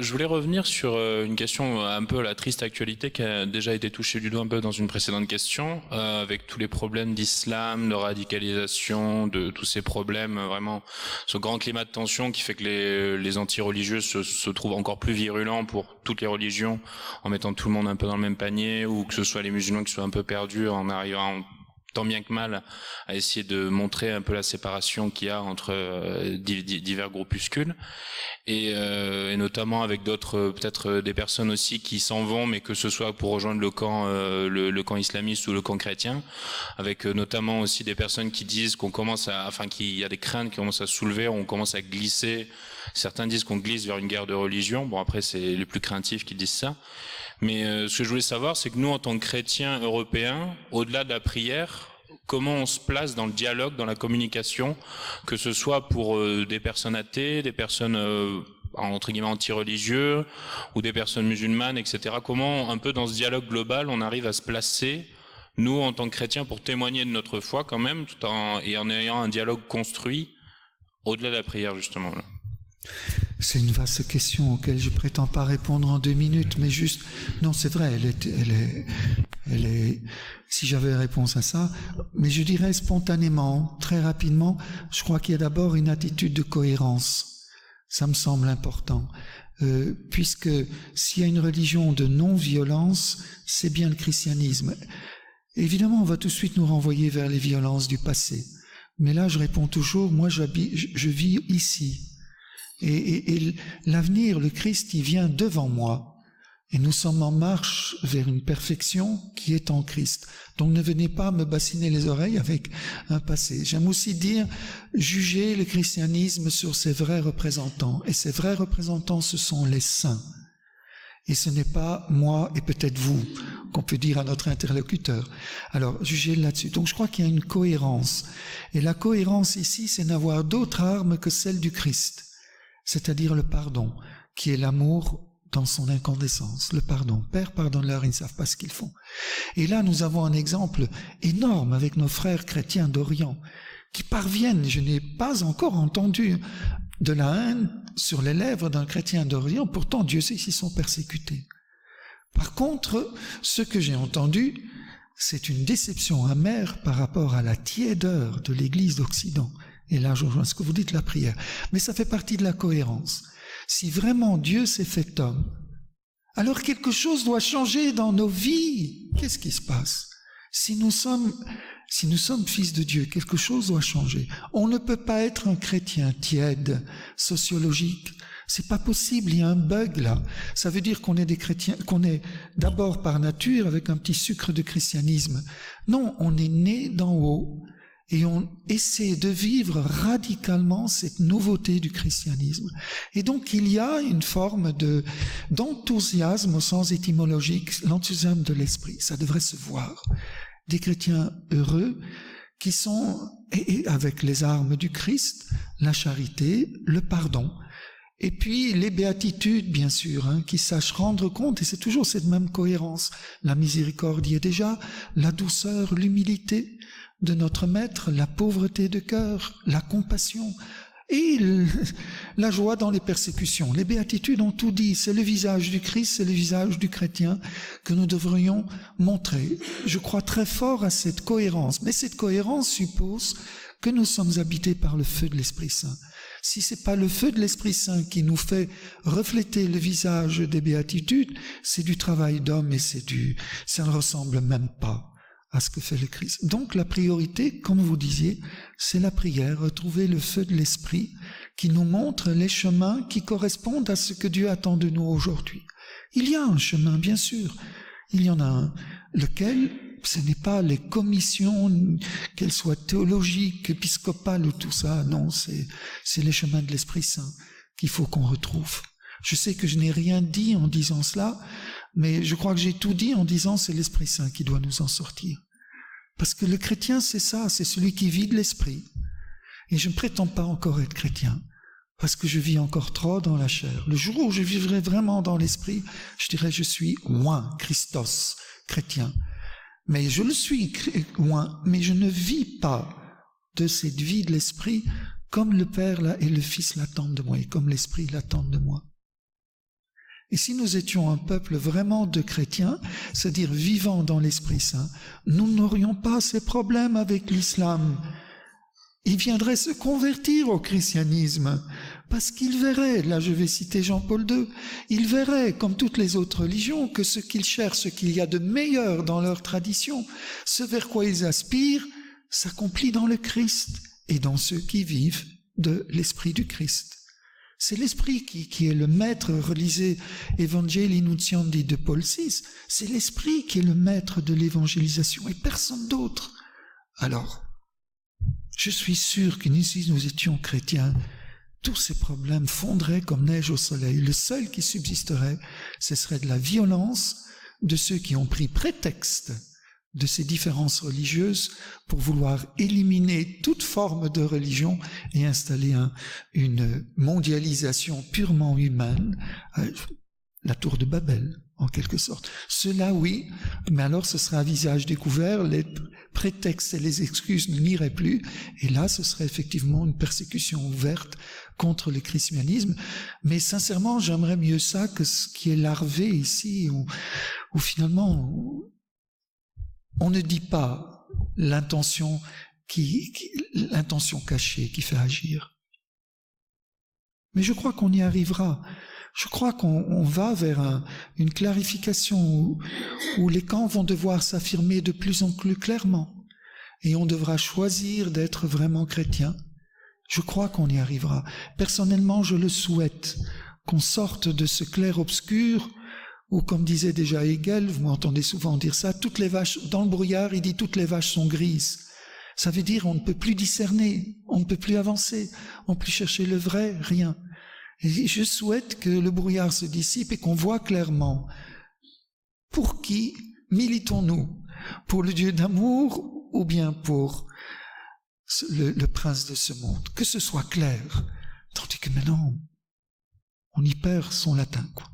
Je voulais revenir sur une question un peu la triste actualité qui a déjà été touchée du doigt un peu dans une précédente question, avec tous les problèmes d'islam, de radicalisation, de tous ces problèmes, vraiment ce grand climat de tension qui fait que les anti-religieux se trouvent encore plus virulents pour toutes les religions, en mettant tout le monde un peu dans le même panier, ou que ce soit les musulmans qui soient un peu perdus en arrivant tant bien que mal à essayer de montrer un peu la séparation qu'il y a entre divers groupuscules et notamment avec d'autres peut-être des personnes aussi qui s'en vont, mais que ce soit pour rejoindre le camp le camp islamiste ou le camp chrétien, avec notamment aussi des personnes qui disent qu'on commence à, enfin qu'il y a des craintes qui commencent à se soulever, on commence à glisser, certains disent qu'on glisse vers une guerre de religion. Bon, après c'est les plus craintifs qui disent ça. Mais ce que je voulais savoir, c'est que nous, en tant que chrétiens européens, au-delà de la prière, comment on se place dans le dialogue, dans la communication, que ce soit pour des personnes athées, des personnes entre guillemets anti-religieux, ou des personnes musulmanes, etc. Comment, un peu dans ce dialogue global, on arrive à se placer, nous, en tant que chrétiens, pour témoigner de notre foi quand même, en ayant un dialogue construit, au-delà de la prière, justement, là. C'est une vaste question auquel je prétends pas répondre en 2 minutes, mais juste, non, c'est vrai, elle est, si j'avais réponse à ça, mais je dirais spontanément, très rapidement, je crois qu'il y a d'abord une attitude de cohérence. Ça me semble important, puisque s'il y a une religion de non-violence, c'est bien le christianisme. Évidemment, on va tout de suite nous renvoyer vers les violences du passé. Mais là, je réponds toujours, moi, je vis ici. Et l'avenir, le Christ, il vient devant moi. Et nous sommes en marche vers une perfection qui est en Christ. Donc ne venez pas me bassiner les oreilles avec un passé. J'aime aussi dire, juger le christianisme sur ses vrais représentants. Et ces vrais représentants, ce sont les saints. Et ce n'est pas moi et peut-être vous qu'on peut dire à notre interlocuteur. Alors, jugez là-dessus. Donc je crois qu'il y a une cohérence. Et la cohérence ici, c'est n'avoir d'autre arme que celle du Christ. C'est-à-dire le pardon, qui est l'amour dans son incandescence, le pardon. Père, pardonne-leur, ils ne savent pas ce qu'ils font. Et là, nous avons un exemple énorme avec nos frères chrétiens d'Orient, qui parviennent, je n'ai pas encore entendu de la haine sur les lèvres d'un chrétien d'Orient, pourtant Dieu sait s'ils sont persécutés. Par contre, ce que j'ai entendu, c'est une déception amère par rapport à la tiédeur de l'Église d'Occident. Et là, je rejoins ce que vous dites, la prière. Mais ça fait partie de la cohérence. Si vraiment Dieu s'est fait homme, alors quelque chose doit changer dans nos vies. Qu'est-ce qui se passe? Si nous sommes fils de Dieu, quelque chose doit changer. On ne peut pas être un chrétien tiède, sociologique. C'est pas possible, il y a un bug là. Ça veut dire qu'on est des chrétiens, qu'on est d'abord par nature avec un petit sucre de christianisme. Non, on est né d'en haut. Et on essaie de vivre radicalement cette nouveauté du christianisme. Et donc il y a une forme d'enthousiasme au sens étymologique, l'enthousiasme de l'esprit. Ça devrait se voir. Des chrétiens heureux qui sont, et avec les armes du Christ, la charité, le pardon. Et puis les béatitudes, bien sûr, qui sachent rendre compte, et c'est toujours cette même cohérence. La miséricorde y est déjà, la douceur, l'humilité de notre Maître, la pauvreté de cœur, la compassion et la joie dans les persécutions. Les béatitudes ont tout dit, c'est le visage du Christ, c'est le visage du chrétien que nous devrions montrer. Je crois très fort à cette cohérence, mais cette cohérence suppose que nous sommes habités par le feu de l'Esprit Saint. Si c'est pas le feu de l'Esprit Saint qui nous fait refléter le visage des béatitudes, c'est du travail d'homme et ça ne ressemble même pas à ce que fait le Christ. Donc la priorité, comme vous disiez, c'est la prière, retrouver le feu de l'Esprit qui nous montre les chemins qui correspondent à ce que Dieu attend de nous aujourd'hui. Il y a un chemin, bien sûr. Il y en a un, lequel ce n'est pas les commissions, qu'elles soient théologiques, épiscopales ou tout ça, non, c'est les chemins de l'Esprit Saint qu'il faut qu'on retrouve. Je sais que je n'ai rien dit en disant cela, mais je crois que j'ai tout dit en disant c'est l'Esprit Saint qui doit nous en sortir. Parce que le chrétien, c'est ça, c'est celui qui vit de l'Esprit. Et je ne prétends pas encore être chrétien, parce que je vis encore trop dans la chair. Le jour où je vivrai vraiment dans l'Esprit, je dirais je suis loin, Christos, chrétien. Mais je le suis loin, mais je ne vis pas de cette vie de l'Esprit comme le Père et le Fils l'attendent de moi, et comme l'Esprit l'attendent de moi. Et si nous étions un peuple vraiment de chrétiens, c'est-à-dire vivant dans l'Esprit Saint, nous n'aurions pas ces problèmes avec l'islam. Ils viendraient se convertir au christianisme, parce qu'ils verraient, là je vais citer Jean-Paul II, ils verraient, comme toutes les autres religions, que ce qu'ils cherchent, ce qu'il y a de meilleur dans leur tradition, ce vers quoi ils aspirent, s'accomplit dans le Christ et dans ceux qui vivent de l'Esprit du Christ. C'est l'Esprit qui est le maître, relisez Evangelii Nuntiandi de Paul VI, c'est l'Esprit qui est le maître de l'évangélisation et personne d'autre. Alors, je suis sûr que si nous étions chrétiens, tous ces problèmes fondraient comme neige au soleil. Le seul qui subsisterait, ce serait de la violence de ceux qui ont pris prétexte de ces différences religieuses pour vouloir éliminer toute forme de religion et installer une mondialisation purement humaine, la tour de Babel, en quelque sorte. Cela, oui, mais alors ce sera à visage découvert, les prétextes et les excuses n'iraient plus, et là ce serait effectivement une persécution ouverte contre le christianisme. Mais sincèrement, j'aimerais mieux ça que ce qui est larvé ici, où finalement on ne dit pas l'intention l'intention cachée qui fait agir. Mais je crois qu'on y arrivera. Je crois qu'on va vers une clarification où les camps vont devoir s'affirmer de plus en plus clairement et on devra choisir d'être vraiment chrétien. Je crois qu'on y arrivera. Personnellement, je le souhaite, qu'on sorte de ce clair-obscur où, comme disait déjà Hegel, vous m'entendez souvent dire ça, toutes les vaches, dans le brouillard, il dit toutes les vaches sont grises. Ça veut dire on ne peut plus discerner, on ne peut plus avancer, on ne peut plus chercher le vrai, rien. Et je souhaite que le brouillard se dissipe et qu'on voit clairement pour qui militons-nous, pour le Dieu d'amour ou bien pour le prince de ce monde, que ce soit clair. Tandis que maintenant, on y perd son latin, quoi.